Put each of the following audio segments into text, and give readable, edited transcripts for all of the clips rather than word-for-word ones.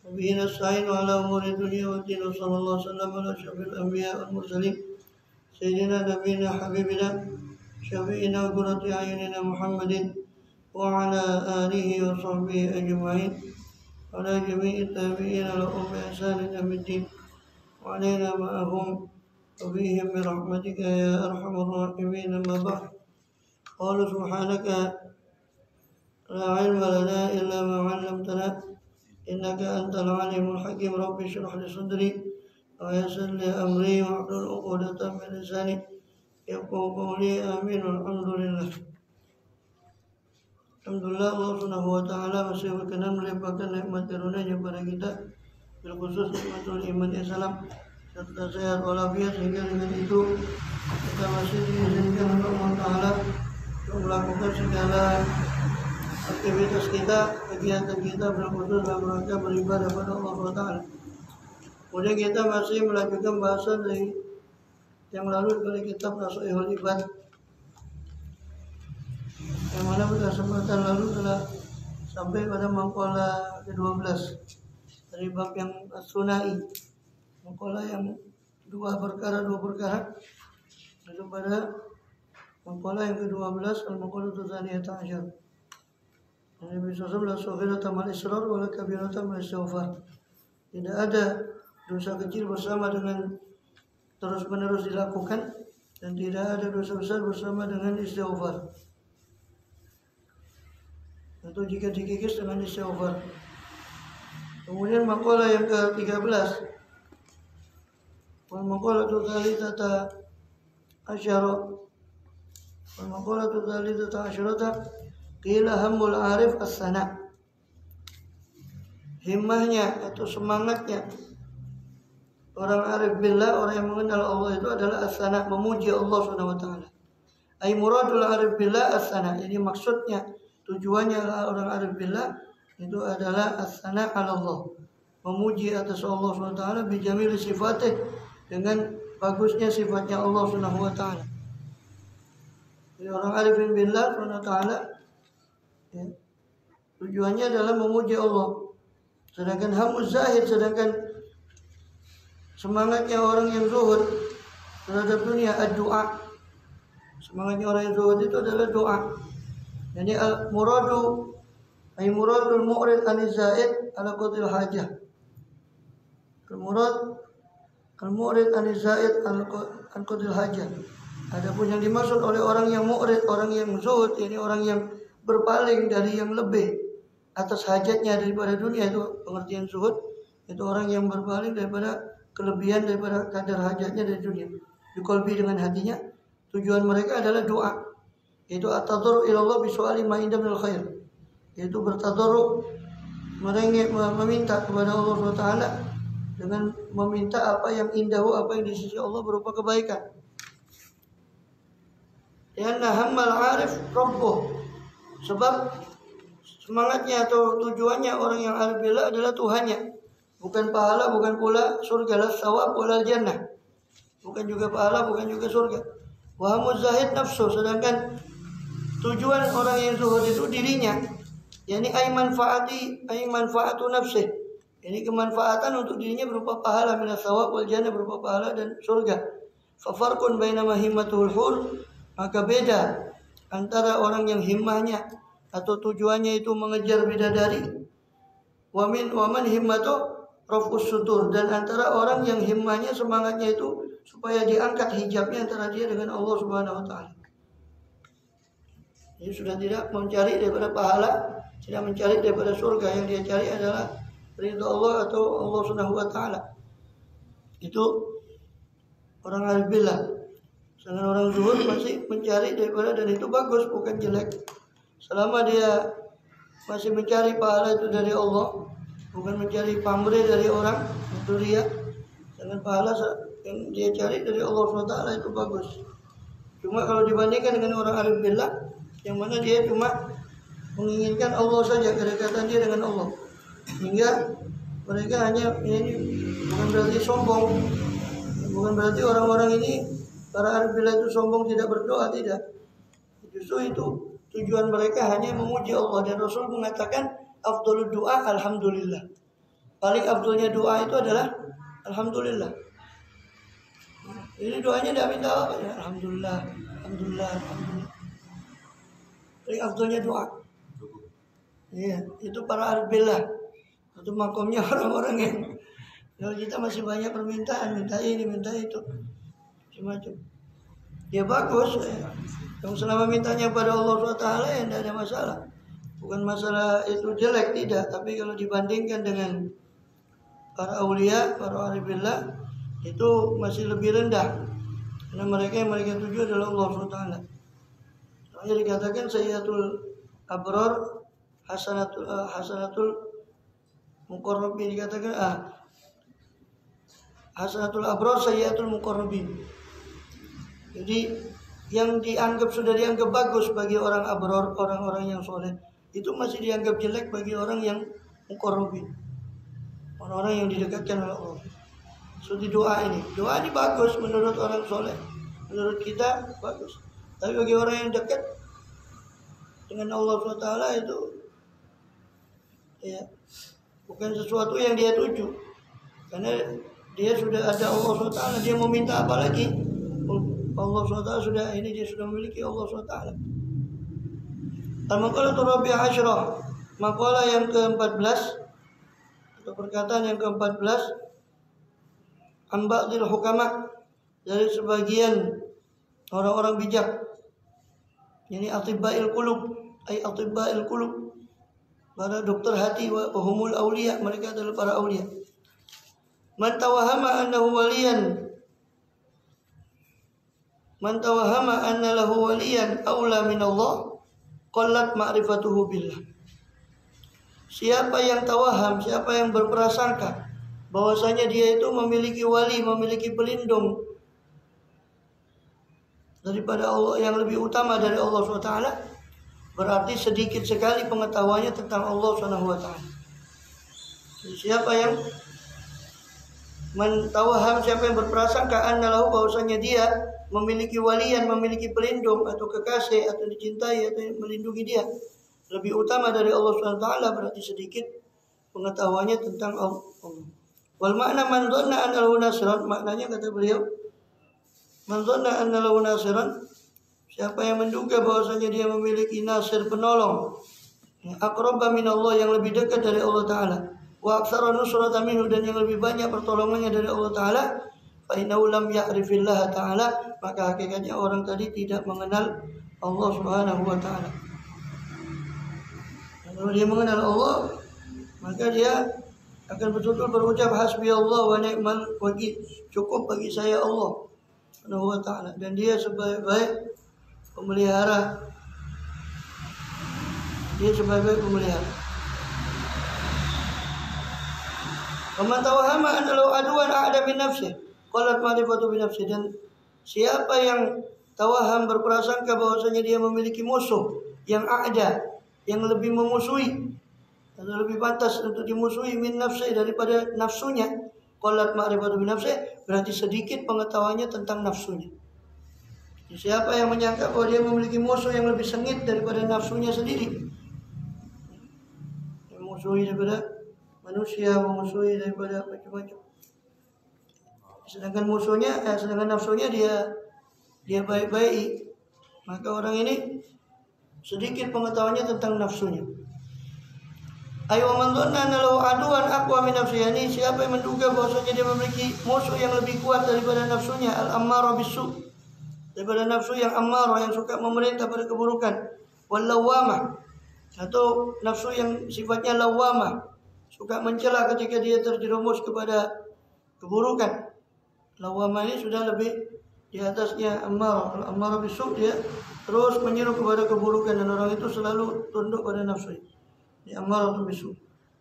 وبه نستعين على أمور الدنيا والدين وصلى الله وسلم على أشرف الأنبياء والمرسلين سيدنا نبينا حبيبنا شفيعنا وقرة أعيننا محمد وعلى آله وصحبه أجمعين وعلى جميع التابعين لهم بإحسان إلى يوم الدين وعلينا معهم وفيهم برحمتك يا أرحم الراحمين. أما بعد قالوا سبحانك لا علم لنا إلا ما علمتنا إنك أنت العليم الحكيم. رب اشرح لي صدري ويسر لي أمري واحلل عقدة من لساني يفقهوا قولي آمين. والحمد لله. Alhamdulillah, Allah Subhanahu wa taala masih berkenan melimpahkan nikmat karunia kepada kita, bil khusus nikmatul iman Islam serta sehat walafiat, sehingga dengan itu kita masih diizinkan oleh Allah Taala untuk melakukan segala aktivitas kita, kegiatan kita bil khusus dalam rangka beribadah kepada Allah Subhanahu wa taala. Kemudian kita masih melanjutkan bahasan dari yang lalu dari kitab Nasuhul Ibad, yang mana pada kesempatan lalu telah sampai pada maqalah ke-12 dari bab yang as-sunai, maqalah yang dua perkara itu pada maqalah yang ke-12 al-maqalah tsaniyata asyar. Nabi sallallahu alaihi wasallam la tamal israr wa la kabirata mal istighfar. Tidak ada dosa kecil bersama dengan terus-menerus dilakukan, dan tidak ada dosa besar bersama dengan istighfar. Itu jika dikikis dengan istighfar. Kemudian maqalah yang ke-13, wal maqalatu tsalitsata asyara. Wal maqalatu tsalitsata asyarata qila hammul arif as-sana. Himmahnya atau semangatnya orang arif billah, orang yang mengenal Allah itu adalah as-sana, memuji Allah Subhanahu wa taala. Ai muradul arif billah as-sana. Jadi maksudnya, tujuannya orang arif billah itu adalah as-sana 'ala Allah, memuji atas Allah Subhanahu wa taala bi jamil sifatih, dengan bagusnya sifatnya Allah Subhanahu wa taala. Jadi orang arif billah Subhanahu wa taala ya, tujuannya adalah memuji Allah. Sedangkan hamuz zahid, sedangkan semangatnya orang yang zuhud terhadap dunia ad-du'a. Semangatnya orang yang zuhud itu adalah doa. Jadi al-muradu ay muradul mu'rid aniz zaid ala qadil hajah. Al-mu'rid aniz zaid an qadil hajah. Adapun yang dimaksud oleh orang yang mu'rid, orang yang zuhud, ini orang yang berpaling dari yang lebih atas hajatnya daripada dunia, itu pengertian zuhud. Itu orang yang berpaling daripada kelebihan, daripada kadar hajatnya dari dunia, dikolbi dengan hatinya. Tujuan mereka adalah doa, yaitu at-tadarru ila Allah bi su'ali ma inda minal khair, yaitu bertadarru, meminta kepada Allah SWT dengan meminta apa yang indahu, apa yang di sisi Allah berupa kebaikan. Lianna hammal arif rabbuh, sebab semangatnya atau tujuannya orang yang arif billah adalah Tuhannya, bukan pahala, bukan pula surga, la thawab wal jannah, bukan juga pahala, bukan juga surga. Wa hamuz zahid nafsu, sedangkan tujuan orang yang zuhud itu dirinya, yakni ay manfaatu nafsih, ini kemanfaatan untuk dirinya berupa pahala, minas thawab wal jannah, berupa pahala dan surga. Fa farqun baina himmatul hur, maka beda antara orang yang himmahnya atau tujuannya itu mengejar bidadari, wa man himmatu raf'us sutur, dan antara orang yang himmahnya, semangatnya itu supaya diangkat hijabnya antara dia dengan Allah Subhanahu wa taala. Dia sudah tidak mencari daripada pahala, tidak mencari daripada surga, yang dia cari adalah ridha Allah atau Allah Subhanahu wa taala. Itu orang arif billah. Sedangkan orang zuhud masih mencari daripada, dan itu bagus, bukan jelek, selama dia masih mencari pahala itu dari Allah, bukan mencari pamrih dari orang, itu dia. Dengan pahala yang dia cari dari Allah SWT itu bagus. Cuma kalau dibandingkan dengan orang arif billah, yang mana dia cuma menginginkan Allah saja, kedekatan dia dengan Allah, hingga mereka hanya ini, bukan berarti sombong, bukan berarti orang-orang ini, para arif billah itu sombong tidak berdoa, tidak. Justru itu tujuan mereka hanya memuji Allah, dan Rasul mengatakan afdhalud doa alhamdulillah. Paling afdolnya doa itu adalah alhamdulillah. Ini doanya tidak minta apa ya, alhamdulillah, alhamdulillah, alhamdulillah. Paling afdolnya doa. Iya, itu para arbillah. Itu makomnya orang-orang yang kalau kita masih banyak permintaan, minta ini, minta itu, macam-macam. Ya bagus, ya. Yang selama mintanya pada Allah SWT ya tidak ada masalah. Bukan masalah itu jelek, tidak. Tapi kalau dibandingkan dengan para aulia, para arifillah, itu masih lebih rendah. Karena mereka yang mereka tuju adalah Allah SWT. Soalnya dikatakan sayyatul abror hasanatul muqarrabin, dikatakan hasanatul abror sayyatul muqarrabin. Jadi yang sudah dianggap bagus bagi orang abror, orang-orang yang soleh, itu masih dianggap jelek bagi orang yang muqarrabin, orang-orang yang didekatkan oleh Allah. Seperti doa ini bagus menurut orang soleh, menurut kita bagus. Tapi bagi orang yang dekat dengan Allah SWT itu ya bukan sesuatu yang dia tuju, karena dia sudah ada Allah SWT. Dia mau minta apa lagi? Allah SWT sudah ini, dia sudah memiliki Allah SWT. Al-maqalatu rabi'ah asyrah, maqalah yang ke-14 atau perkataan yang ke-14, an ba'dil hukama, dari sebagian orang-orang bijak, ini atibba'il qulub, atibba'il qulub, para dokter hati, wa humul auliya, mereka adalah para aulia. Man tawahama annahu waliyan, man tawahama anna lahu waliyan aula min Allah, qallat ma'rifatuhu billah. Siapa yang tawaham, siapa yang berprasangka bahwasanya dia itu memiliki wali, memiliki pelindung daripada Allah, yang lebih utama dari Allah SWT, berarti sedikit sekali pengetahuannya tentang Allah SWT. Siapa yang mentawaham, siapa yang berprasangka annalahu, bahwasanya dia memiliki walian, memiliki pelindung atau kekasih atau dicintai atau yang melindungi dia lebih utama dari Allah SWT, berarti sedikit pengetahuannya tentang Allah. Wal makna man dhanna annahu nasiran, maknanya kata beliau, man dhanna annahu nasiran, siapa yang menduga bahwasanya dia memiliki nasir, penolong, aqraba min Allah, yang lebih dekat dari Allah Ta'ala, wa aktsara nusratan minhu, dan yang lebih banyak pertolongannya dari Allah Ta'ala, fa innahu lam ya'rifillah Ta'ala, maka hakikatnya orang tadi tidak mengenal Allah Subhanahu wa Ta'ala. Kalau dia mengenal Allah, maka dia akan betul-betul berucap hasbi Allah wa ni'mal wakil, cukup bagi saya Allah Subhanahu wa Ta'ala, dan dia sebaik-baik pemelihara, dia sebaik-baik pemelihara. Faman tawahama annahu aduan a'da min nafsihi, qalat ma'rifatu bi nafsihi, dan siapa yang tawaham, berprasangka bahwasanya dia memiliki musuh yang a'da, yang lebih memusuhi atau lebih pantas untuk dimusuhi min nafsihi, daripada nafsunya, qalat ma'rifatu bi nafsihi, berarti sedikit pengetahuannya tentang nafsunya. Siapa yang menyangka bahwa dia memiliki musuh yang lebih sengit daripada nafsunya sendiri, memusuhi daripada manusia, memusuhi daripada macam-macam, sedangkan nafsunya dia baik-baik, maka orang ini sedikit pengetahuannya tentang nafsunya. Ayo man dhanna annahu aduan aqwa min nafsihi, siapa yang menduga bahwasanya dia memiliki musuh yang lebih kuat daripada nafsunya, al-ammarah bisu, daripada nafsu yang ammarah, yang suka memerintah pada keburukan, wal lawamah, atau nafsu yang sifatnya lawamah, suka mencela ketika dia terjerumus kepada keburukan. Lawamah ini sudah lebih di atasnya ammarah. Ammarah bisu, dia terus menyuruh kepada keburukan, dan orang itu selalu tunduk pada nafsu. Ini ammarah bisu.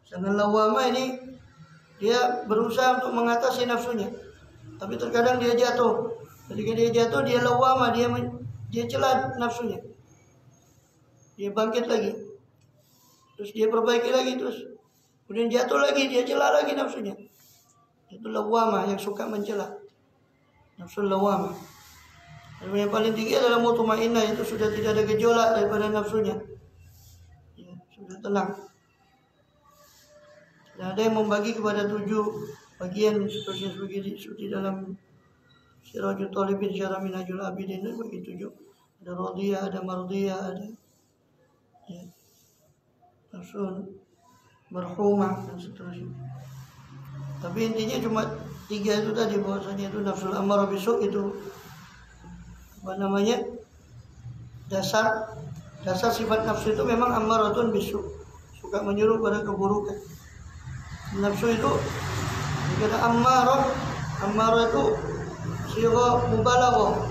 Sedangkan lawamah ini dia berusaha untuk mengatasi nafsunya, tapi terkadang dia jatuh. Ketika dia jatuh, dia lawamah, dia celah nafsunya, dia bangkit lagi, terus dia perbaiki lagi, terus kemudian jatuh lagi, dia celah lagi nafsunya. Itu lawamah, yang suka mencela, nafsu lawamah. Dan yang paling tinggi adalah mutmainnah, itu sudah tidak ada gejolak daripada nafsunya, ya, sudah tenang. Dan ada yang membagi kepada 7 bagian seperti dalam Sirajul Talibin Syarah Minhajul Abidin, bagi 7. Ada radiyah, ada mardiyah, ada ya, nafsun marhumah dan seterusnya. Tapi intinya cuma 3 itu tadi, bahwasanya itu nafsul ammarah bisu itu apa namanya, dasar sifat nafsu itu memang ammaratun bisu, suka menyuruh pada keburukan. Nafsu itu dikata ammarah itu sirah mubalaghah,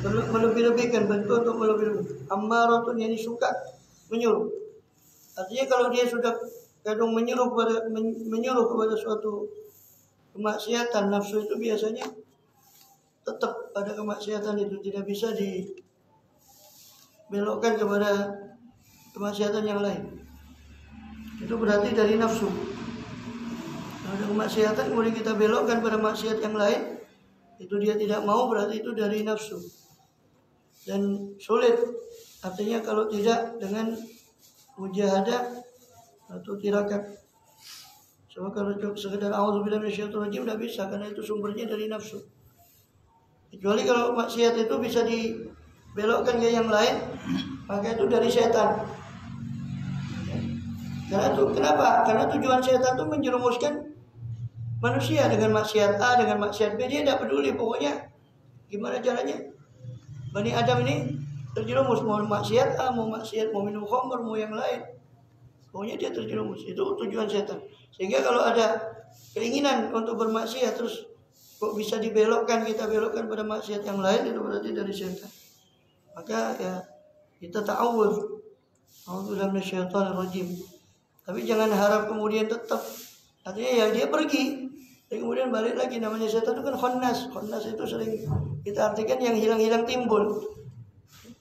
melebih-lebihkan, bentuk untuk melebih-lebihkan. Ammaratun yang suka menyuruh. Artinya kalau dia sudah kadang menyuruh kepada suatu kemaksiatan, nafsu itu biasanya tetap pada kemaksiatan itu, tidak bisa dibelokkan kepada kemaksiatan yang lain. Itu berarti dari nafsu. Kalau ada kemaksiatan kemudian kita belokkan pada maksiat yang lain, itu dia tidak mau, berarti itu dari nafsu. Dan sulit, artinya kalau tidak dengan mujahadah atau tirakat. Sebab kalau sekedar auzubillahi minasyaitonir rajim tidak bisa, karena itu sumbernya dari nafsu. Kecuali kalau maksiat itu bisa dibelokkan ke yang lain, maka itu dari setan. Karena itu kenapa? Karena tujuan setan itu menjerumuskan manusia dengan maksiat A, dengan maksiat B. Dia tidak peduli, pokoknya gimana caranya Bani Adam ini terjerumus, mau maksiat A, mau maksiat, mau minum khamr, mau yang lain. Pokoknya dia terjerumus. Itu tujuan setan. Sehingga kalau ada keinginan untuk bermaksiat, terus kok bisa dibelokkan, kita belokkan pada maksiat yang lain, itu berarti dari setan. Maka ya kita ta'awudz. A'udzubillahi minasyaitonir rajim. Tapi jangan harap kemudian tetap. Artinya ya dia pergi, dan kemudian balik lagi. Namanya setan itu kan khannas. Khannas itu sering kita artikan yang hilang-hilang timbul.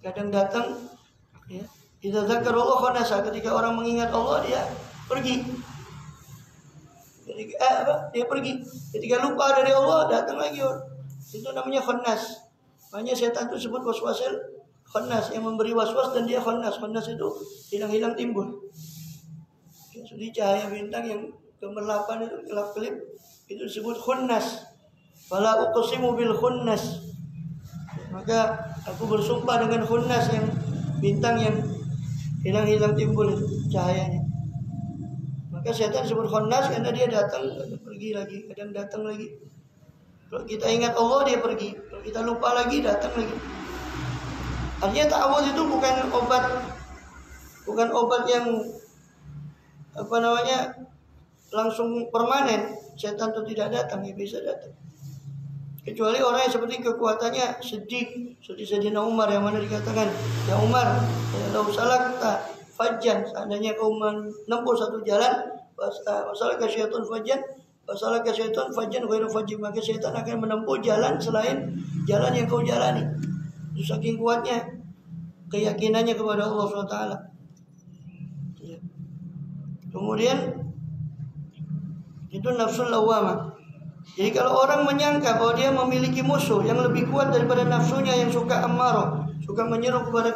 Kadang datang, ya, idza dzakarallah khanasa, ketika orang mengingat Allah dia pergi. Dia pergi. Ketika lupa dari Allah datang lagi. Itu namanya khannas. Makanya setan itu sebut waswasil khannas, yang memberi waswas dan dia khannas. Khannas itu hilang-hilang timbul. Jadi cahaya bintang yang gemerlapan itu kelap-kelip itu disebut khunnas. Fala uqsimu bil khunnas. Maka aku bersumpah dengan khunnas, yang bintang yang hilang-hilang timbul itu cahayanya. Maka setan disebut khunnas karena dia datang pergi lagi, kadang datang lagi. Kalau kita ingat Allah dia pergi, kalau kita lupa lagi datang lagi. Artinya ta'awudz itu bukan obat yang apa namanya langsung permanen. Setan itu tidak datang, ya bisa datang. Kecuali orang yang seperti kekuatannya sedik, seperti Sayyidina Umar yang mana dikatakan, ya Umar, lau salakta fajjan, seandainya kau menempuh satu jalan, wasalaka syaitan fajjan, wasalaka syaitan fajjan ghairu fajjin, maka syaitan akan menempuh jalan selain jalan yang kau jalani. Itu saking kuatnya keyakinannya kepada Allah SWT. Ya. Kemudian itu nafsul lawamah. Jadi kalau orang menyangka bahwa dia memiliki musuh yang lebih kuat daripada nafsunya yang suka ammarah, suka menyeru kepada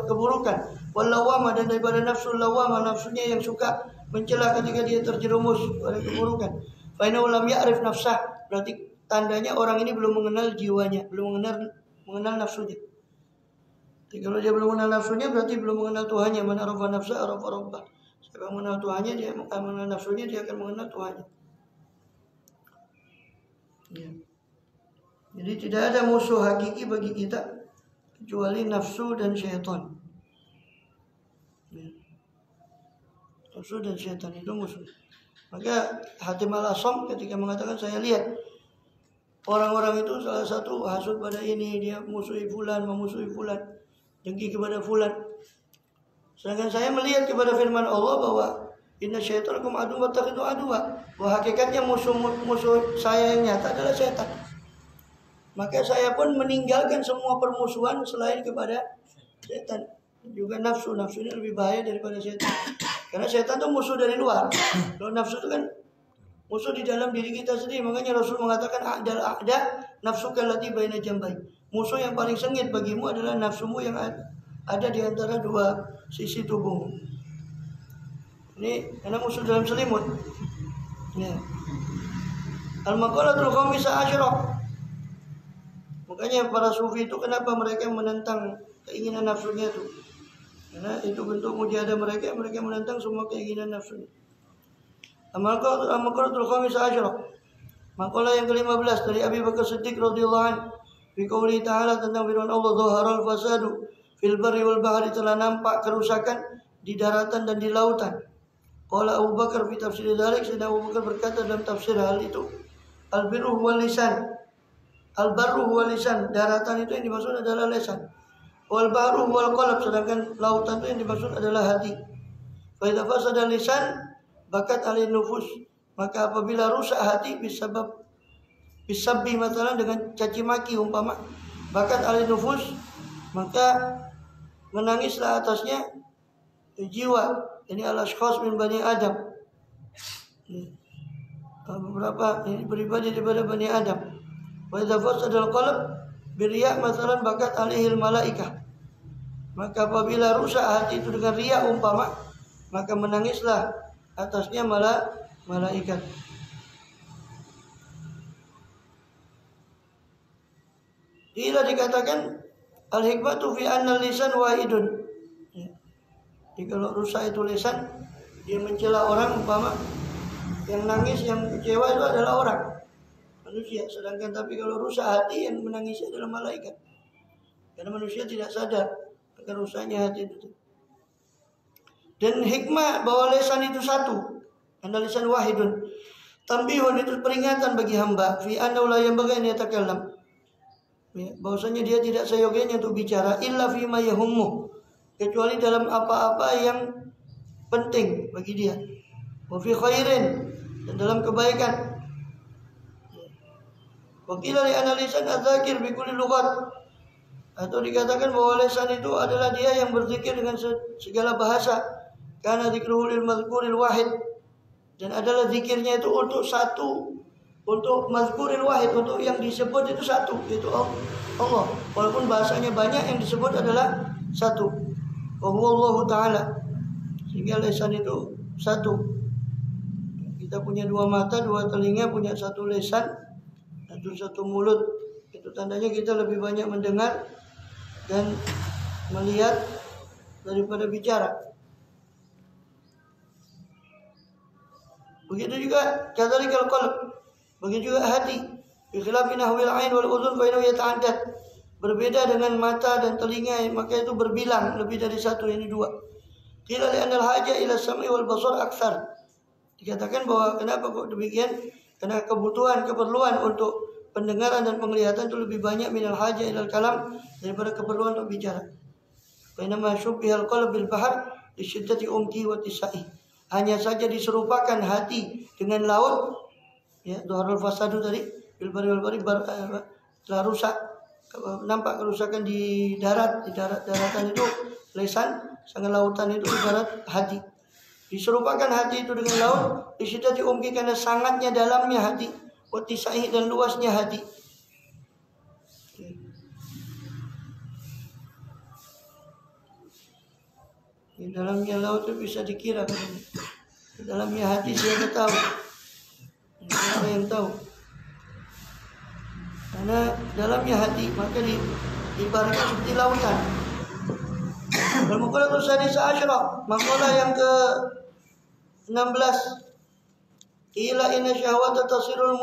keburukan, wallawamah, dan daripada nafsul lawamah, nafsunya yang suka mencela ketika dia terjerumus pada keburukan, fa innahu lam ya'rif nafsah, berarti tandanya orang ini belum mengenal jiwanya, belum mengenal nafsunya. Jadi kalau dia belum mengenal nafsunya, berarti belum mengenal Tuhannya. Man arafa nafsa arafa rabbah. Siapa mengenal Tuhannya, dia mengenal nafsunya, dia akan mengenal Tuhannya. Ya. Jadi tidak ada musuh hakiki bagi kita kecuali nafsu dan syaitan. Ya. Nafsu dan syaitan itu musuh. Maka Hatim al-Asam ketika mengatakan, saya lihat orang-orang itu salah satu hasud pada ini, dia musuhi fulan, memusuhi fulan, dengki kepada fulan. Sedangkan saya melihat kepada firman Allah bahwa inna syaitanakum aduwwan wattakhidhu aduwwa, bahwa hakikatnya musuh saya yang nyata adalah setan. Maka saya pun meninggalkan semua permusuhan selain kepada setan. Juga nafsu ini lebih bahaya daripada setan. Karena setan itu musuh dari luar. Kalau nafsu itu kan musuh di dalam diri kita sendiri. Makanya Rasul mengatakan ada nafsu allati baina jambai. Musuh yang paling sengit bagimu adalah nafsumu yang ada di antara dua sisi tubuhmu. Ini karena musuh dalam selimut. Ya. Al-maqalatul khamisah asyarah. Makanya para sufi itu kenapa mereka menentang keinginan nafsunya itu? Karena itu bentuk mujahadah mereka menentang semua keinginan nafsunya. Al-maqalatul khamisah asyarah. Maqalah yang ke-15 dari Abi Bakar Siddiq radhiyallahu anhu, fi qouli ta'ala, tentang firman Allah, "Dhaharal fasadu fil barri wal bahri," telah nampak kerusakan di daratan dan di lautan. Qala Abu Bakar fi tafsir dzalik, sedang Abu Bakar berkata dalam tafsir hal itu, al-birru huwal lisan. Al-barru huwal lisan, daratan itu yang dimaksud adalah lisan. Wal bahru huwal qalb, sedangkan lautan itu yang dimaksud adalah hati. Fa idza fasada lisan bakat alin nufus, maka apabila rusak hati bisabbi masalah dengan caci maki umpama, bakat alin nufus, maka menangislah atasnya jiwa, ini al-ashkhas min bani Adam, beberapa ini pribadi daripada bani Adam. Wa idza fasada al-qalb biriya masalan bakat alihil malaikah, maka apabila rusak hati itu dengan riya umpama, maka menangislah atasnya malaikat. Tidak dikatakan al-hikmatu fi anna lisan wahidun. Jadi kalau rusak itu lisan, dia mencela orang umpama, yang nangis, yang kecewa itu adalah orang manusia. Sedangkan tapi kalau rusak hati, yang menangis adalah malaikat. Karena manusia tidak sadar akan rusaknya hati itu. Dan hikmah bahwa lisan itu satu, anda lisan wahidun, tambihun, itu peringatan bagi hamba, fi annahu la yanbaghi an yatakallam, bahwasanya dia tidak seyogianya untuk bicara, illa fi ma yahummu, kecuali dalam apa-apa yang penting bagi dia, wa fi khairin, dan dalam kebaikan. Wa qila li anna lisan adzakir bi kulli lughat, atau dikatakan bahwa lisan itu adalah dia yang berzikir dengan segala bahasa. Karena dzikruhu lil mazkuril wahid, dan adalah zikirnya itu untuk satu, untuk mazkuril wahid, untuk yang disebut itu satu, yaitu Allah. Walaupun bahasanya banyak, yang disebut adalah satu. Wa huwa Allah Ta'ala. Sehingga lisan itu satu. Kita punya dua mata, dua telinga, punya satu lisan, satu mulut. Itu tandanya kita lebih banyak mendengar dan melihat daripada bicara. Begitu juga kadzalikal qalb, begitu juga hati. Bi khilafi nahwil ain wal udhun fa innahu yata'addad. Berbeda dengan mata dan telinga, maka itu berbilang, lebih dari satu, ini dua. Qila li anna al-haja ila sam'i wal basar aktsar. Dikatakan bahwa kenapa kok demikian? Karena keperluan untuk pendengaran dan penglihatan itu lebih banyak minal haja ilal kalam, daripada keperluan untuk bicara. Fa inna ma syubbihal qalb bil bahr li syiddati umki wa tisai. Hanya saja diserupakan hati dengan laut, ya, dhaharul fasadu tadi, bil bari wal bari, telah rusak, nampak kerusakan di daratan itu lisan, sangat lautan itu ibarat hati. Diserupakan hati itu dengan laut, disitu diumki karena sangatnya dalamnya hati, watisai, dan luasnya hati. Di dalamnya laut itu bisa dikira, di dalamnya hati siapa tahu, siapa yang tahu. Karena dalamnya hati, maka diibaratkan seperti lautan. Al-maqalah sadisah asyarah, maqalah yang ke-16. Ila inna syahwata tasirul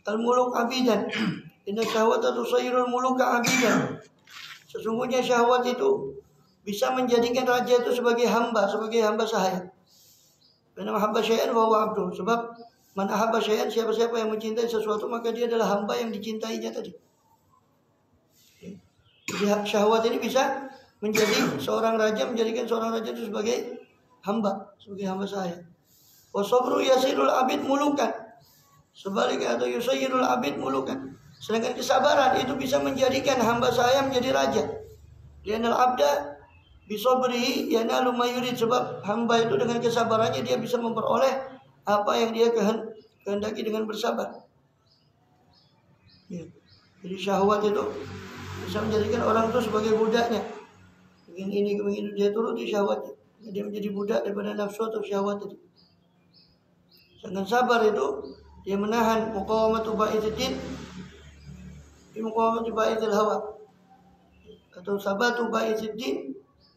al-muluk abidan. Inna syahwata tusirul muluka abidan. Sesungguhnya syahwat itu bisa menjadikan raja itu sebagai hamba sahaya. Karena hamba syai'an wa huwa abdu. Sebab man ahabba syai'an, siapa-siapa yang mencintai sesuatu, maka dia adalah hamba yang dicintainya tadi. Jadi syahwat ini bisa menjadi seorang raja, menjadikan seorang raja itu sebagai hamba sahaya. Wa sabru yasirul abid mulukan. Sebaliknya, atau yusayyirul abid mulukan. Sedangkan kesabaran itu bisa menjadikan hamba sahaya menjadi raja. Lianal abda bisabrihi yanalu ma yurid, sebab hamba itu dengan kesabarannya dia bisa memperoleh apa yang dia kehendaki dengan bersabar. Ya. Jadi syahwat itu bisa menjadikan orang itu sebagai budaknya. Ingin ini, dia turuti syahwatnya. Dia menjadi budak daripada nafsu atau syahwat itu. Sedangkan sabar itu dia menahan muqawamatu ba'idzid bi muqawamati ba'idzil hawa, atau sabatu ba'idzid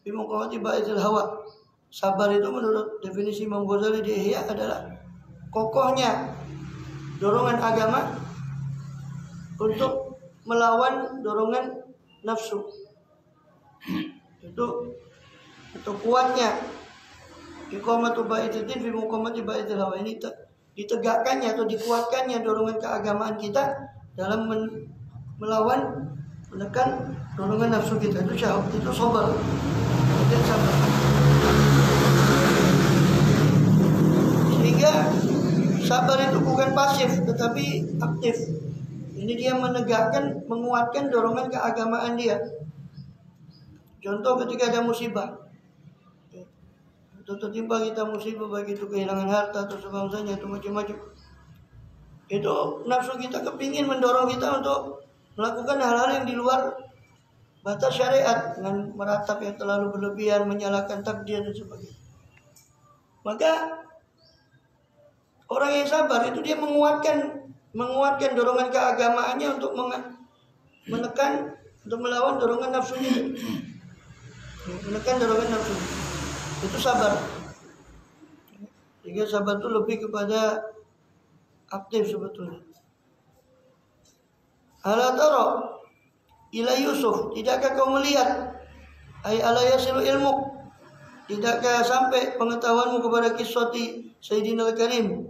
bi muqawamati ba'idzil hawa. Sabar itu menurut definisi Imam Ghazali di Ihya adalah kokohnya dorongan agama untuk melawan dorongan nafsu. Itu atau kuatnya iqamatu ba'idzid fi muqamati ba'idzil hawa, ini ditegakkannya atau dikuatkannya dorongan keagamaan kita dalam melawan, menekan dorongan nafsu kita. Itu syahwat, itu sabar. Itu sabar. Sehingga sabar itu bukan pasif tetapi aktif. Ini dia menegakkan, menguatkan dorongan keagamaan dia. Contoh ketika ada musibah, atau tertimpa kita musibah, baik itu kehilangan harta atau sebangsanya atau macam-macam, itu nafsu kita kepingin mendorong kita untuk melakukan hal-hal yang di luar batas syariat, dengan meratap yang terlalu berlebihan, menyalahkan takdir dan sebagainya. Maka orang yang sabar itu dia menguatkan dorongan keagamaannya untuk menekan, untuk melawan dorongan nafsunya. Menekan dorongan nafsu. Itu sabar. Sehingga sabar itu lebih kepada aktif sebetulnya. Ala tara ila Yusuf, tidakkah kau melihat, ay ala yasilu ilmu, tidakkah sampai pengetahuanmu kepada kisati Sayyidina Al-Karim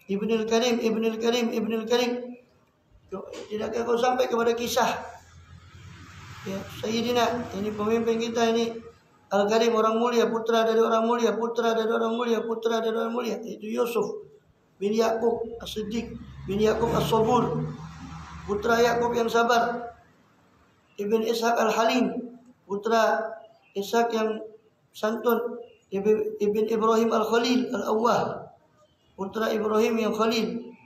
Ibnul Karim. Tidakkah kau sampai kepada kisah ya Sayyidina, ini pemimpin kita ini Al-Karim, orang mulia, putra dari orang mulia, putra dari orang mulia, putra dari orang mulia, itu Yusuf bin Yakub As-Siddiq bin Yakub As-Sabur, putra Yakub yang sabar. Ibn Ishaq Al-Halim, putra Ishaq yang santun. Ibn Ibrahim Al-Khalil Al-Awwah, putra Ibrahim yang Khalil.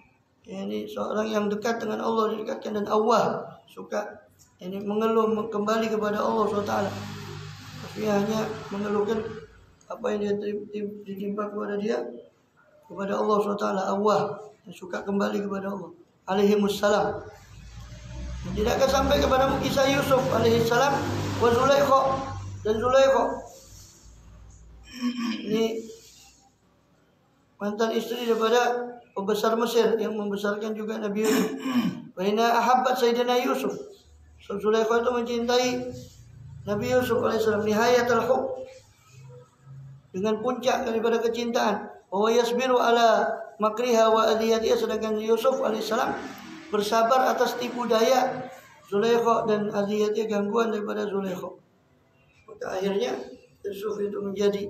Ini seorang yang dekat dengan Allah, didekatkan, dan awwah, suka ini mengeluh kembali kepada Allah SWT. Tapi hanya mengeluhkan apa yang dia ditimpa kepada dia, kepada Allah SWT. Awwah, yang suka kembali kepada Allah alaihimussalam. Tidakkah sampai kepada kisah Yusuf alaihissalam wa Zulaikha, dan Zulaikha ini mantan istri daripada pembesar Mesir yang membesarkan juga Nabi Yusuf. Wa inna ahabbat Sayyidina Yusuf, Zulaikha itu mencintai Nabi Yusuf alaihissalam nihayatul hub, dengan puncak daripada kecintaan. Wa yasbiru ala makriha wa adiyatiha, sedangkan Yusuf alaihissalam bersabar atas tipu daya Zulaikha dan adiyatiha, gangguan daripada Zulaikha. Maka akhirnya Yusuf itu menjadi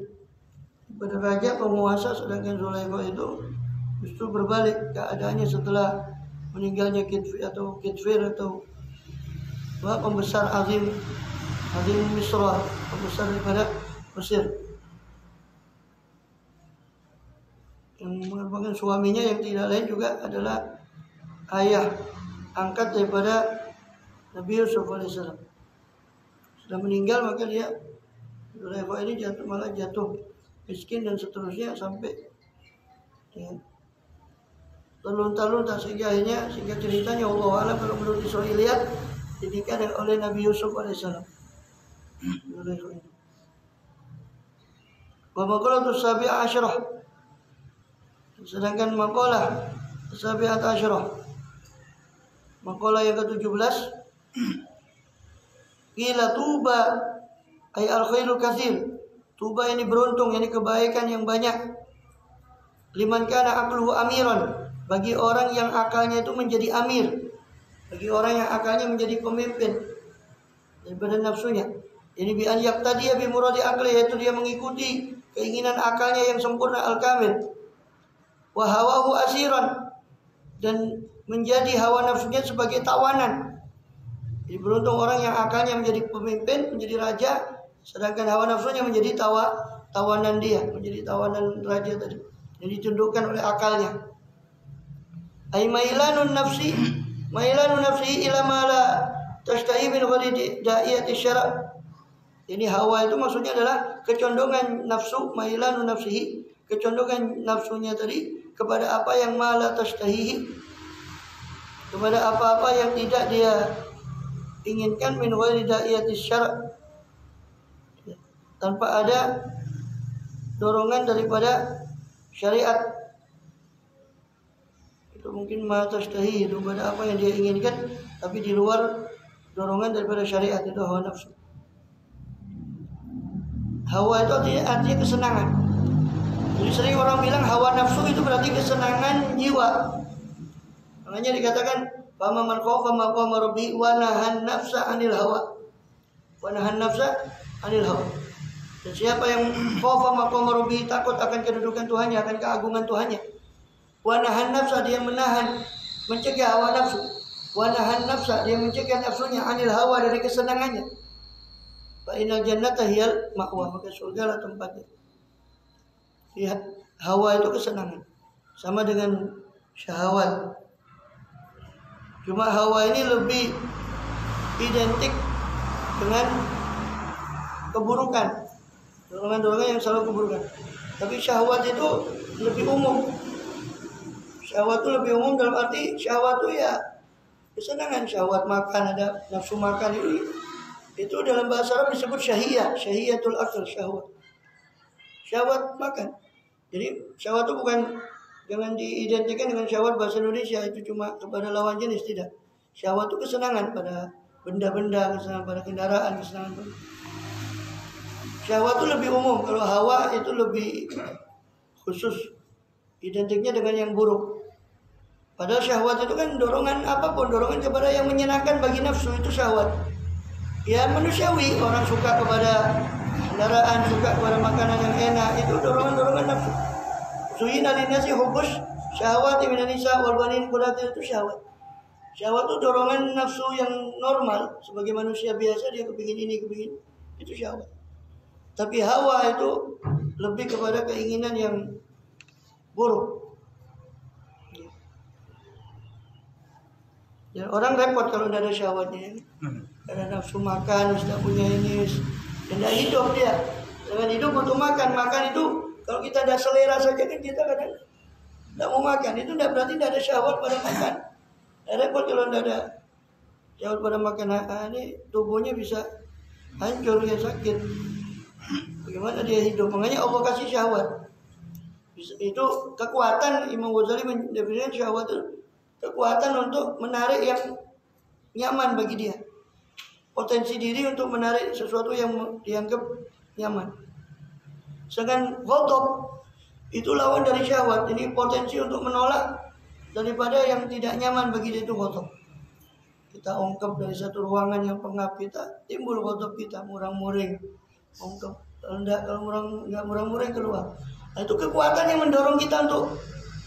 pada raja penguasa, sedangkan Zulaikha itu justru berbalik keadaannya setelah meninggalnya Kitfir atau pembesar Azim Misra, pembesar daripada Mesir, yang merupakan suaminya yang tidak lain juga adalah ayah angkat daripada Nabi Yusuf alaihissalam. Sudah meninggal, maka dia Zulaikha ini malah jatuh miskin dan seterusnya sampai ya, terlunta-lunta, sehingga ceritanya Allah alam kalau menurut Israiliyat dinikah oleh Nabi Yusuf alaihissalam. Wa maqalatu sabi'a asyarah, sedangkan maqalah sabi'at asyarah, maqalah yang ke-17, qila tuba ay al-khairu katsir, tuba ini beruntung, ini kebaikan yang banyak. Liman kana aqluhu amiran, bagi orang yang akalnya itu menjadi amir, bagi orang yang akalnya menjadi pemimpin daripada nafsunya. Ini bi an yaqtadiya bi muradi aqli, yaitu dia mengikuti keinginan akalnya yang sempurna al-kamil. Wa hawahu asiran, dan menjadi hawa nafsunya sebagai tawanan. Jadi beruntung orang yang akalnya menjadi pemimpin, menjadi raja, sedangkan hawa nafsunya menjadi tawanan dia, menjadi tawanan raja tadi, yang ditundukkan oleh akalnya. Ay mailanun nafsi ila ma la tashtahi min ghairi da'iyati syara'. Ini hawa itu maksudnya adalah kecondongan nafsu, mailanun nafsihi, kecondongan nafsunya tadi kepada apa yang ma la tashtahihi, kepada apa-apa yang tidak dia inginkan, min ghairi da'iyatis syara', tanpa ada dorongan daripada syariat. Itu mungkin ma tashtahihi, itu kepada apa yang dia inginkan tapi di luar dorongan daripada syariat, itu hawa nafsu. Hawa itu artinya kesenangan. Jadi sering orang bilang hawa nafsu itu berarti kesenangan jiwa. Makanya dikatakan fama man khaufa maqama rabbi wa nahan nafsa 'anil hawa. Wa nahan nafsa 'anil hawa. Dan siapa yang khaufa maqama rabbi, takut akan kedudukan Tuhannya, akan keagungan Tuhannya. Wa nahan nafsa, dia menahan, mencegah hawa nafsu. Wa nahan nafsa, dia mencegah nafsunya 'anil hawa, dari kesenangannya. Fa innal jannata hiyal ma'wa, maka surga lah tempatnya. Lihat, hawa itu kesenangan, sama dengan syahwat. Cuma hawa ini lebih identik dengan keburukan, dorongan-dorongan yang selalu keburukan. Tapi syahwat itu lebih umum. Syahwat itu lebih umum dalam arti syahwat itu ya kesenangan. Syahwat makan, ada nafsu makan itu dalam bahasa Arab disebut syahiyah, syahiyatul akal, syahwat. Syahwat makan. Jadi syahwat itu bukan, jangan diidentikan dengan syahwat bahasa Indonesia, itu cuma kepada lawan jenis, tidak. Syahwat itu kesenangan pada benda-benda, kesenangan pada kendaraan, kesenangan pada... Syahwat itu lebih umum, kalau hawa itu lebih khusus, identiknya dengan yang buruk. Padahal syahwat itu kan dorongan apapun, dorongan kepada yang menyenangkan bagi nafsu, itu syahwat. Ya manusiawi, orang suka kepada kendaraan, suka kepada makanan yang enak, itu dorongan-dorongan nafsu. Zuyina linnasi hubbus syahwati minan nisa wal banin qanatir, itu syahwat. Syahwat itu dorongan nafsu yang normal, sebagai manusia biasa dia kepingin ini, kepingin itu syahwat. Tapi hawa itu lebih kepada keinginan yang buruk. Dan orang repot kalau tidak ada syahwatnya. Ada nafsu makan, sudah punya ini, tidak hidup dia. Dengan hidup butuh makan. Makan itu kalau kita ada selera saja kan kita kadang tidak mau makan. Itu tidak berarti tidak ada syahwat pada makan. Repot kalau tidak ada syahwat pada makan. Ini tubuhnya bisa hancur, ya sakit. Bagaimana dia hidup? Makanya Allah kasih syahwat. Itu kekuatan. Imam Ghazali mendefinisikan syahwat itu kekuatan untuk menarik yang nyaman bagi dia. Potensi diri untuk menarik sesuatu yang dianggap nyaman. Sedangkan ghadab itu lawan dari syahwat. Ini potensi untuk menolak daripada yang tidak nyaman bagi dia, itu ghadab. Kita ungkap dari satu ruangan yang pengap, kita timbul ghadab, kita murang-muring. Ungkap. Kalau nggak murang-muring keluar. Nah, itu kekuatan yang mendorong kita untuk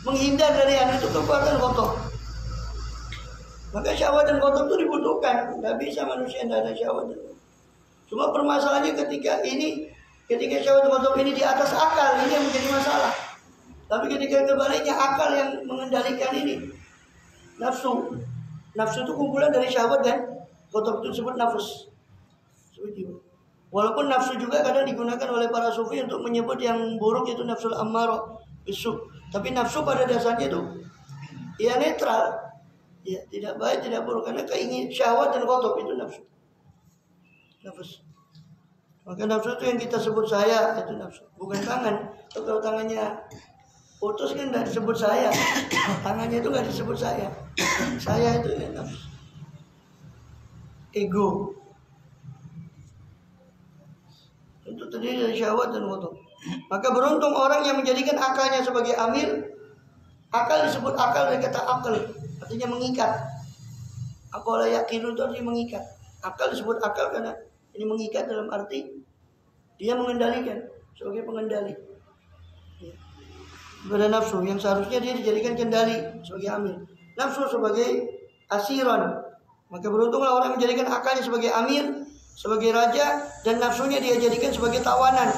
menghindar dari itu, kekuatan ghadab. Maka syahwat dan ghadab itu dibutuhkan. Tidak bisa manusia tidak ada syahwat. Cuma permasalahannya ketika syahwat dan ghadab ini di atas akal, ini yang menjadi masalah. Tapi ketika kebaliknya, akal yang mengendalikan ini, nafsu. Nafsu itu kumpulan dari syahwat dan ghadab, itu disebut nafs. Walaupun nafsu juga kadang digunakan oleh para sufi untuk menyebut yang buruk, itu nafsul ammarah bisu. Tapi nafsu pada dasarnya itu ya netral. Ya, tidak baik, tidak buruk, karena keinginan syahwat dan ghadab itu nafsu. Nafsu. Maka nafsu itu yang kita sebut saya, itu nafsu. Bukan tangan. Kalau tangannya putus kan tidak disebut saya. Tangannya itu nggak disebut saya. Saya itu ya nafsu. Ego. Itu terdiri dari syahwat dan ghadab. Maka beruntung orang yang menjadikan akalnya sebagai amir. Akal disebut akal dari kata akal, artinya mengikat. Apalah yakinun itu artinya mengikat. Akal disebut akal karena ini mengikat dalam arti dia mengendalikan, sebagai pengendali. Pada nafsu yang seharusnya dia dijadikan kendali sebagai amir, nafsu sebagai asiron. Maka beruntunglah orang menjadikan akalnya sebagai amir, sebagai raja, dan nafsunya dia jadikan sebagai tawanan.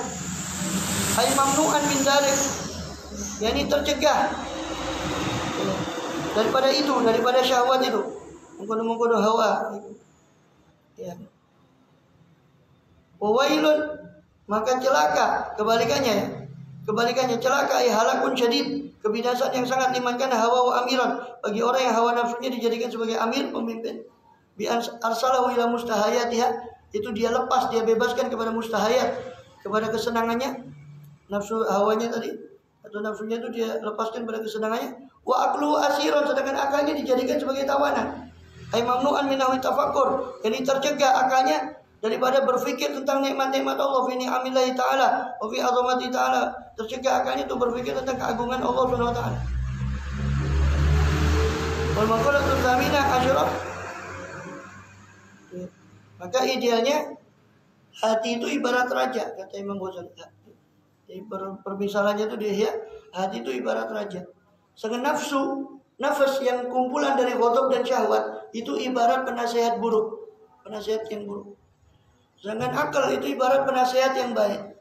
Ay mamnu'an min dzalik, yakni tercegah daripada itu, daripada syahwat itu, mengkono-mengkono hawa. Ya. Wawailun, maka celaka, kebalikannya ya. Kebalikannya celaka ay halakun syadid, kebinasaan yang sangat liman kana hawa wa amiran, bagi orang yang hawa nafsunya dijadikan sebagai amir, pemimpin. Bi arsalahu ila mustahayatiha, itu dia lepas, dia bebaskan kepada mustahayat, kepada kesenangannya, nafsu hawanya tadi atau nafsunya itu dia lepaskan pada kesenangannya. Wa aqlu asiran, sedangkan akalnya dijadikan sebagai tawanan. Ay mamnu'an min tafakkur, jadi tercegah akalnya daripada berpikir tentang nikmat-nikmat Allah, fi ni'amillahi ta'ala wa fi azamati ta'ala, tercegah akalnya itu berpikir tentang keagungan Allah Subhanahu wa taala. Wal maqalatul tsaminah asyara, maka idealnya hati itu ibarat raja, kata Imam Ghazali. Jadi permisalannya itu dia, hati itu ibarat raja. Sedangkan nafas yang kumpulan dari ghadab dan syahwat itu ibarat penasehat buruk, penasehat yang buruk. Sedangkan akal itu ibarat penasehat yang baik.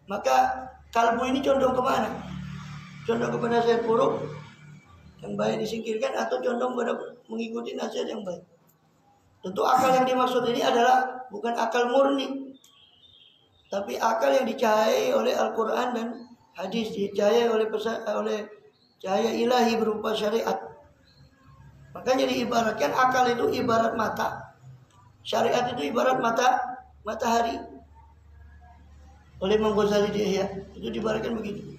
Maka kalbu ini condong kemana? Condong ke penasehat buruk, yang baik disingkirkan, atau condong pada mengikuti nasihat yang baik? Tentu akal yang dimaksud ini adalah bukan akal murni, tapi akal yang dicahayai oleh Al-Quran dan hadis, dicahayai oleh cahaya ilahi berupa syariat. Makanya diibaratkan akal itu ibarat mata, syariat itu ibarat matahari. Oleh Imam Ghazali dia, itu diibaratkan begitu.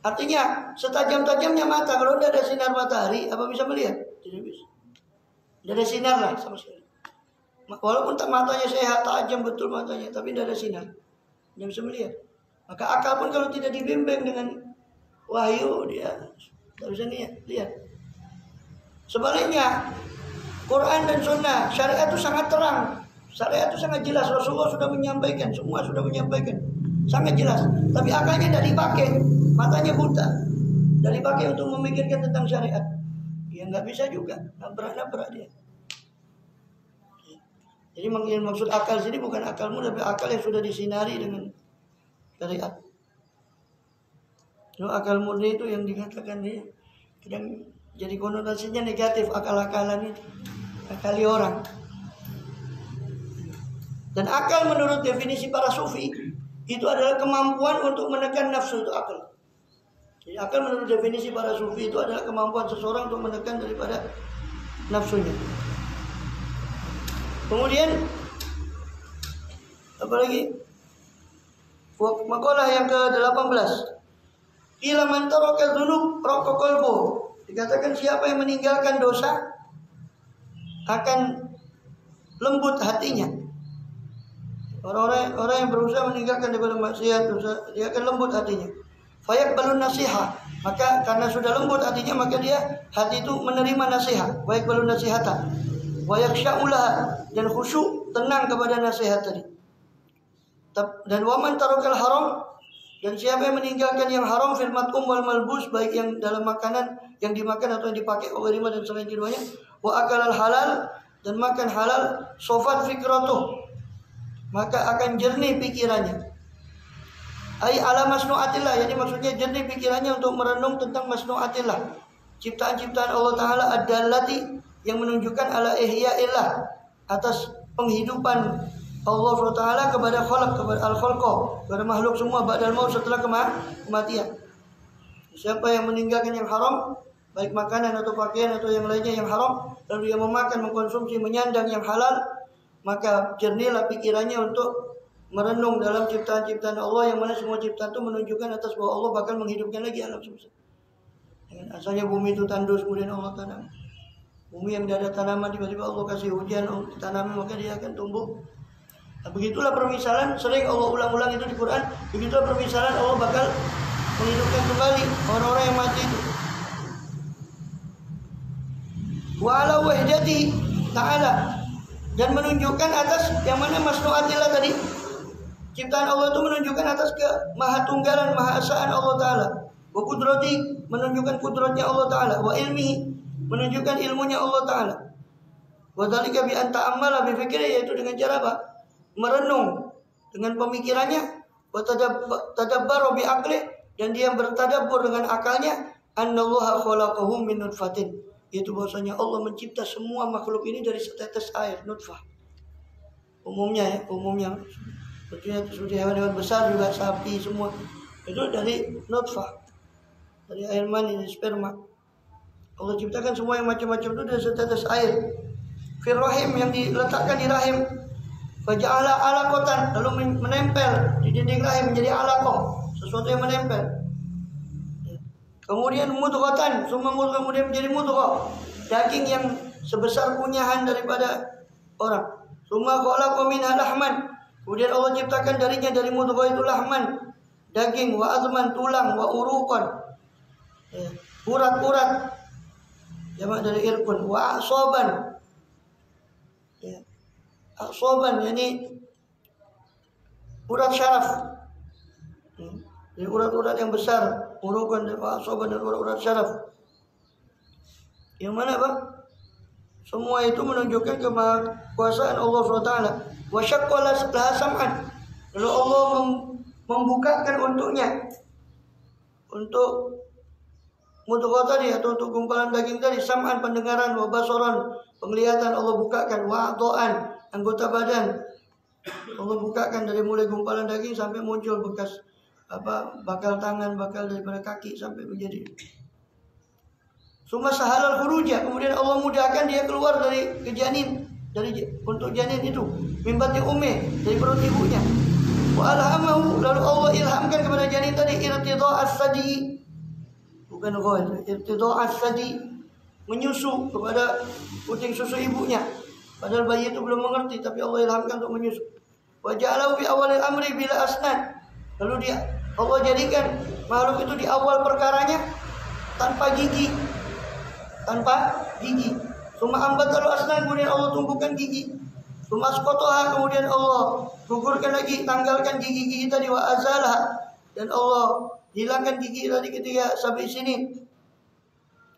Artinya setajam-tajamnya mata, kalau tidak ada sinar matahari, apa bisa melihat? Tidak bisa. Tidak ada sinar lah sama sekali. Walaupun matanya sehat, tajam betul matanya, tapi tidak ada sinar, tidak bisa melihat. Maka akal pun kalau tidak dibimbing dengan wahyu, dia tidak bisa lihat. Sebaliknya, Quran dan Sunnah, syariat itu sangat terang, syariat itu sangat jelas. Rasulullah sudah menyampaikan, semua sudah menyampaikan, sangat jelas. Tapi akalnya tidak dipakai, matanya buta, tidak dipakai untuk memikirkan tentang syariat. Ya nggak bisa juga, nabrak dia. Jadi maksud akal sini bukan akalmu, tapi akal yang sudah disinari dengan syariat. So, akal murni itu yang dikatakan dia kadang jadi konotasinya negatif, akal-akalan itu, akali orang. Dan akal menurut definisi para sufi itu adalah kemampuan untuk menekan nafsu, itu akal. Jadi akal menurut definisi para sufi itu adalah kemampuan seseorang untuk menekan daripada nafsunya. Kemudian apa lagi? Makalah yang ke-18. Ila man taraka dzunub raqa qalbu. Dikatakan siapa yang meninggalkan dosa akan lembut hatinya. Orang yang berusaha meninggalkan daripada maksiat, dosa, dia akan lembut hatinya. Fayaqbalun nasiha, maka karena sudah lembut hatinya, maka dia hati itu menerima nasihat. Fayaqbalun nasihata wa yakhsha'ulaha, dan khusyuk, tenang kepada nasihat tadi. Dan waman tarakal haram, dan siapa yang meninggalkan yang haram, fil mat'um wal malbus, baik yang dalam makanan yang dimakan atau yang dipakai, ghairima dan selain keduanya, wa akalal halal, dan makan halal, sofat fikratuh, maka akan jernih pikirannya. Ai ala masnu'atillah, jadi maksudnya jernih pikirannya untuk merenung tentang masnu'atillah, ciptaan-ciptaan Allah Ta'ala, ad-dallati, yang menunjukkan ala ihya'illah, atas penghidupan Allah SWT kepada khalaq, kepada al-khalqah, kepada makhluk semua, ba'dal maut, setelah kematian. Siapa yang meninggalkan yang haram, baik makanan atau pakaian atau yang lainnya yang haram, lalu dia memakan, mengkonsumsi, menyandang yang halal, maka jernihlah pikirannya untuk merenung dalam ciptaan-ciptaan Allah, yang mana semua ciptaan itu menunjukkan atas bahwa Allah bakal menghidupkan lagi alam semesta. Asalnya bumi itu tandus, kemudian Allah tanam. Bumi yang tidak ada tanaman, tiba-tiba Allah kasih hujan, tanaman, maka dia akan tumbuh. Nah, begitulah permisalan, sering Allah ulang-ulang itu di Quran. Begitulah permisalan Allah bakal menghidupkan kembali orang-orang yang mati itu. Wa ala wahdati ta'ala, dan menunjukkan atas yang mana masnu'atillah tadi, ciptaan Allah itu menunjukkan atas kemahatunggalan, mahaesaan Allah Ta'ala. Wa kudrati, menunjukkan kudratnya Allah Ta'ala. Wa ilmihi, menunjukkan ilmunya Allah Ta'ala. Wa dzalika bi an ta'ammala bi fikri, yaitu dengan cara apa? Merenung dengan pemikirannya. Wa tadabbaru bi aqli, dan dia bertadabbur dengan akalnya. Annallaha khalaqahum min nutfatin, itu bahwasanya Allah mencipta semua makhluk ini dari setetes air, nutfah. Umumnya, maksudnya sudah hewan-hewan besar juga, sapi semua Itu dari nutfah, dari air mani, dari sperma. Allah ciptakan semua yang macam-macam itu dari setetes air. Fir rahim, yang diletakkan di rahim. Faja'ala alaqatan, lalu menempel di dinding rahim menjadi alaqah, sesuatu yang menempel. Kemudian mudghatan, kemudian menjadi mudghah, daging yang sebesar kunyahan daripada orang. Summa khalaqa minha lahman, kemudian Allah ciptakan darinya, dari mudghah itu lahman, daging, wa azman, tulang, wa uruqan, urat-urat, jamak dari irqun, wa asaban, asaban, yakni urat syaraf. Jadi urat-urat yang besar, uruqan dan asaban, dan urat-urat syaraf. Yang mana Pak? Semua itu menunjukkan kemahakuasaan Allah SWT. Wa syaqqa laha sam'an, lalu Allah membukakan untuknya, untuk mudghah tadi atau untuk gumpalan daging tadi, sam'an, pendengaran, wa basaran, penglihatan Allah bukakan, wa a'dha'an, anggota badan Allah bukakan, dari mulai gumpalan daging sampai muncul bekas bakal tangan, bakal daripada kaki sampai menjadi. Summa sahalal khuruja, kemudian Allah mudahkan dia keluar dari janin, untuk janin itu, mimbati ummi, dari perut ibunya. Wa alhamahu, lalu Allah ilhamkan kepada janin tadi irtida'as sadi, bukan ghair, irtida'as sadi, menyusu kepada puting susu ibunya. Padahal bayi itu belum mengerti, tapi Allah ilhamkan untuk menyusu. Wa ja'alahu fi awalil amri bila asnan, lalu Allah jadikan makhluk itu di awal perkaranya tanpa gigi. Summa ambatalu asnan, kemudian Allah tumbuhkan gigi. Summa asqataha, kemudian Allah gugurkan lagi, tanggalkan gigi-gigi tadi, wa azalah, dan Allah hilangkan gigi tadi ketika sampai sini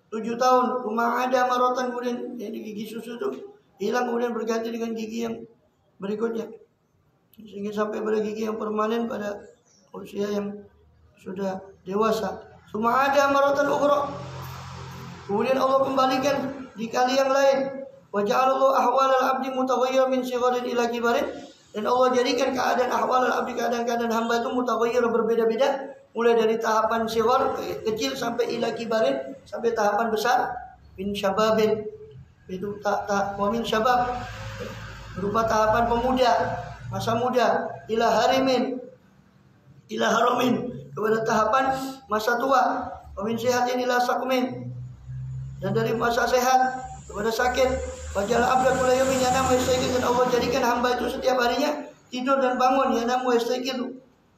7 tahun. Summa ada marotan, kemudian gigi susu itu hilang, kemudian berganti dengan gigi yang berikutnya, sehingga sampai pada gigi yang permanen pada usia yang sudah dewasa. Summa ada marotan ukhra, kemudian Allah kembalikan di kali yang lain. Wa ja'alallahu ahwalal abdi mutaghayyir min sigharin ila kibarin, dan Allah jadikan keadaan ahwalal abdi, keadaan hamba itu mutaghayyir, berbeda-beda, mulai dari tahapan sighar, kecil, sampai ila kibarin, sampai tahapan besar. Min syababin, itu wa min syabab, berupa tahapan pemuda, masa muda, ila harimin, ila haramin, kepada tahapan masa tua. Wa min sihatin ila saqmin, dan dari masa sehat kepada sakit. Wajal abda kula yaumin yanamu yastayqiz, dan Allah jadikan hamba itu setiap harinya tidur dan bangun, yanamu yastayqiz.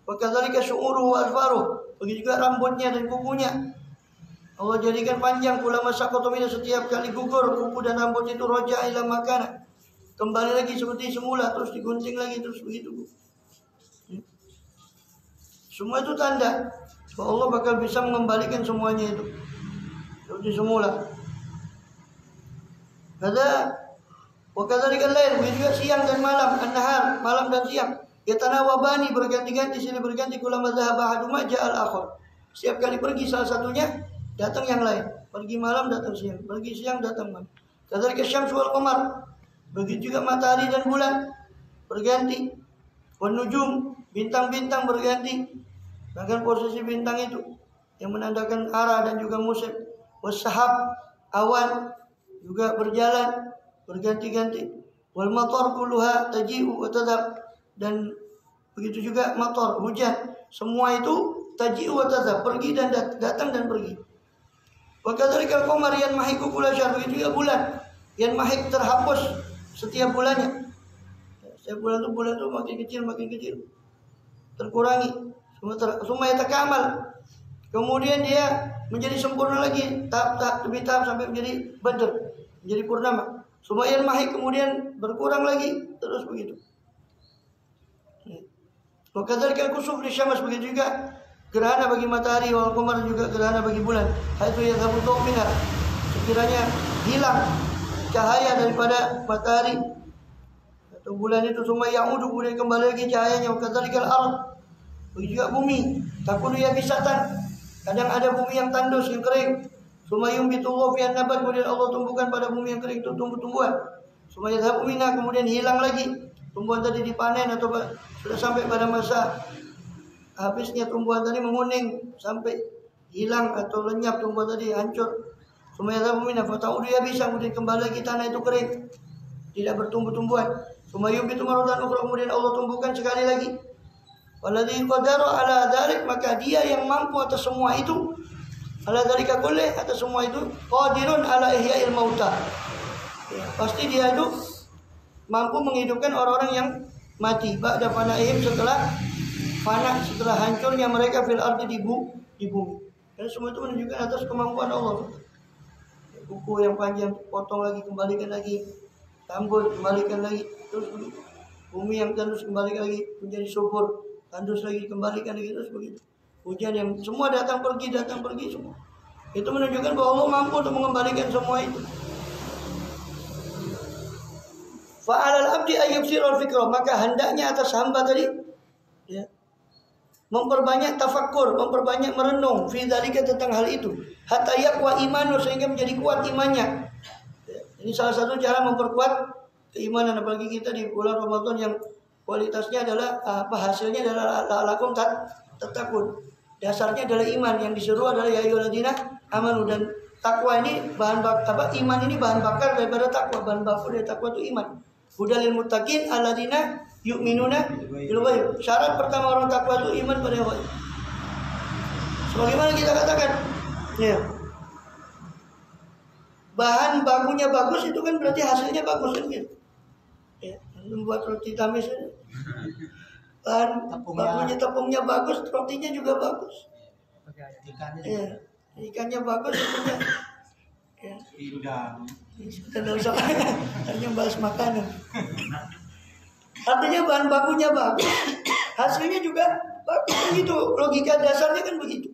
Wa kadzalika syu'uruhu wa azfaruh, begitu juga rambutnya dan kukunya Allah jadikan panjang. Kula masaqatu min, setiap kali gugur kuku dan rambut itu, roja ila makana, kembali lagi seperti semula, terus digunting lagi, terus begitu. Semua itu tanda bahwa Allah bakal bisa mengembalikan semuanya itu seperti semula. Ada wa kadzalika al-lail, begitu juga siang dan malam, an-nahar, malam dan siang, yatanawabani, berganti-ganti, silih berganti. Kullama dhahaba ahaduma ja'al akhar, setiap kali pergi salah satunya datang yang lain. Pergi malam datang siang, pergi siang datang malam. Kadzalika syamsu wal qamar, begitu juga matahari dan bulan berganti. Wan nujum, bintang-bintang berganti, bahkan posisi bintang itu yang menandakan arah dan juga musim. Was-sahab, awan juga berjalan berganti-ganti. Wal matar kulluha taji'u wa tadhab, dan begitu juga matar, hujan, semua itu taji'u wa tadhab, pergi dan datang dan pergi. Wa kadzalika al-qamar yanmahiku kulla syahr, begitu juga bulan yanmahik, terhapus setiap bulannya. Setiap bulan itu makin kecil terkurangi. Semua yatakamal, kemudian dia menjadi sempurna lagi, tahap demi tahap, sampai menjadi badr, menjadi purnama. Semua yanmahik, kemudian berkurang lagi, terus begitu. Wa kadzalika al-kusuf lisyams, begitu juga gerhana bagi matahari, wal qamar, juga gerhana bagi bulan. Haitsu yadhabu dhaw'u minha, sekiranya hilang cahaya daripada matahari atau bulan itu, semua ya'udu, kemudian kembali lagi cahayanya. Wa kadzalika al-ard, begitu juga bumi, takunu yabisatan, kadang ada bumi yang tandus, yang kering. Sumayum bitullah fi'an nabat, kemudian Allah tumbuhkan pada bumi yang kering itu tumbuh-tumbuhan. Sumayadhabu minha, kemudian hilang lagi tumbuhan tadi, dipanen atau sudah sampai pada masa habisnya tumbuhan tadi menguning sampai hilang atau lenyap tumbuhan tadi, hancur. Sumaya mina fataudu ya bisa, kemudian kembali lagi tanah itu kering, tidak bertumbuh-tumbuhan. Sumaya yubitu maratan ukhra, kemudian Allah tumbuhkan sekali lagi. Waladhi qadara ala dzalik, maka dia yang mampu atas semua itu. Ala dzalika kulli, atas semua itu. Qadirun ala ihya'il mauta. Ya, pasti dia itu mampu menghidupkan orang-orang yang mati. Ba'da fanaihim, setelah fana, setelah hancurnya mereka fil ardi, di bumi. Dan semua itu menunjukkan atas kemampuan Allah. Kuku yang panjang potong lagi, kembalikan lagi. Rambut kembalikan lagi. Terus bumi yang tandus kembalikan lagi menjadi subur, tandus lagi kembalikan lagi, terus begitu. Hujan yang semua datang pergi semua. Itu menunjukkan bahwa Allah mampu untuk mengembalikan semua itu. Fa'alal abdi ayyubsirul fikra, maka hendaknya atas hamba tadi, ya, memperbanyak tafakkur, memperbanyak merenung fi dzalika, tentang hal itu, hatta yaqwa imanu, sehingga menjadi kuat imannya. Ya, ini salah satu cara memperkuat keimanan, apalagi kita di bulan Ramadan yang kualitasnya adalah hasilnya adalah la'alakum tattaqun. Dasarnya adalah iman, yang disuruh adalah ya ayyuhalladzina amanu, dan takwa ini iman ini bahan bakar daripada takwa, bahan baku dari takwa itu iman. Hudalil muttaqin alladzina yu'minuna bil ghaib. Syarat pertama orang takwa itu iman pada ghaib. Sebagaimana kita katakan, ya, bahan bakunya bagus itu kan berarti hasilnya bagus kan gitu. Ya, membuat roti tamis, bahan bakunya tepungnya bagus, rotinya juga bagus. Ya, ikannya bagus, ikannya, ya. Tidak usah hanya bahas makanan. Artinya bahan bakunya bagus, hasilnya juga bagus, begitu. Logika dasarnya kan begitu.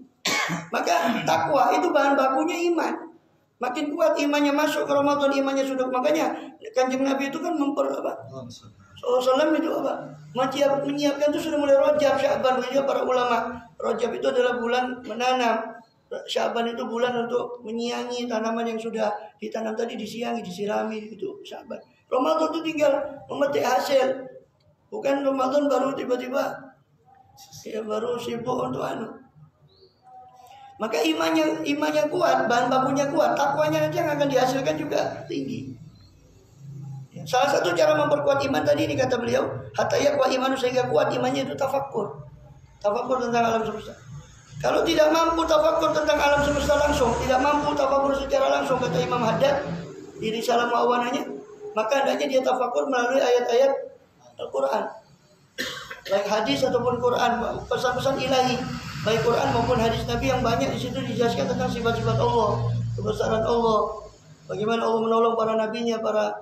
Maka takwa itu bahan bakunya iman. Makin kuat imannya masuk ke Ramadan, imannya sudah. Makanya Kanjeng Nabi itu kan Sallallahu itu apa? Menyiapkan itu sudah mulai Rajab, Sya'ban. Begitu para ulama. Rajab itu adalah bulan menanam. Sya'ban itu bulan untuk menyiangi tanaman yang sudah ditanam tadi, disiangi, disirami, itu Sya'ban. Ramadan itu tinggal memetik hasil. Bukan Ramadan baru tiba-tiba ya baru sibuk untuk Maka imannya kuat, bahan bakunya kuat, takwanya nanti yang akan dihasilkan juga tinggi. Salah satu cara memperkuat iman tadi ini kata beliau, hatta yaqwa imanu, sehingga kuat imannya itu tafakkur. Tafakkur tentang alam semesta. Kalau tidak mampu tafakkur tentang alam semesta langsung, tidak mampu tafakkur secara langsung, kata Imam Haddad di Risalah Mu'awanahnya, maka hendaknya dia tafakkur melalui ayat-ayat Al-Quran, baik hadis ataupun Quran, pesan-pesan ilahi, baik Quran maupun hadis Nabi yang banyak. Di situ dijelaskan tentang sifat-sifat Allah, kebesaran Allah, bagaimana Allah menolong para nabinya, para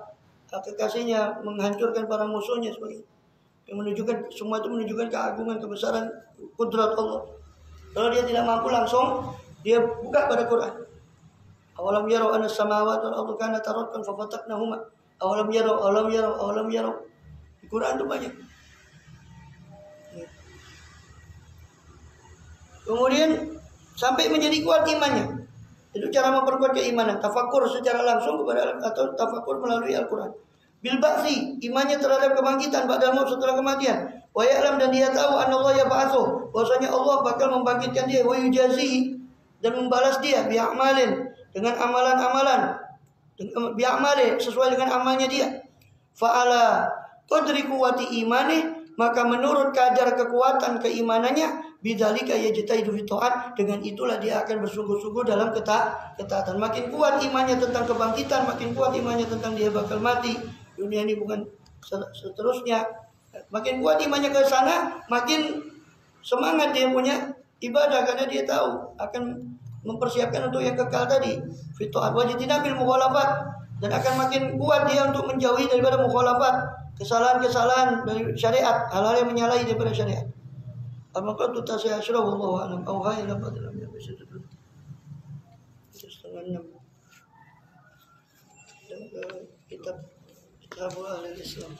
kekasihnya, menghancurkan para musuhnya, sebagainya. Yang menunjukkan, semua itu menunjukkan keagungan, kebesaran, kudrat Allah. Kalau dia tidak mampu langsung, dia buka pada Quran. Awalam yarau anna samawati wal ardu kanata ratqan fafataqnahuma. Awalam yarau. Di Quran itu banyak. Kemudian sampai menjadi kuat imannya. Itu cara memperkuat keimanan. Tafakkur secara langsung kepada atau tafakkur melalui Al-Quran. Bil ba'si, imannya terhadap kebangkitan ba'dal maut, setelah kematian. Wa ya'lam, dan dia tahu anallah yab'atsu, bahwasanya Allah bakal membangkitkan dia, wa yujazi, dan membalas dia bi'amalin, dengan amalan-amalan, bi'amali, sesuai dengan amalnya dia. Fa'ala qadri quwwati imani, maka menurut kadar kekuatan keimanannya, bidzalika yajtahidu fi ta'at, dengan itulah dia akan bersungguh-sungguh dalam ketaatan. Makin kuat imannya tentang kebangkitan, makin kuat imannya tentang dia bakal mati, dunia ini bukan seterusnya. Makin kuat imannya ke sana, makin semangat dia punya ibadah, karena dia tahu akan mempersiapkan untuk yang kekal tadi. Fi ta'at wajidina bil mukhalafat, dan akan makin kuat dia untuk menjauhi daripada mukhalafat, kesalahan-kesalahan dari syariat, hal-hal yang menyalahi daripada syariat. Apakah tu tasya asyrah wallahu a'lam. Auha ila fadlam ya bisyadu. Setengah 6. Dan kitab Al-Islam.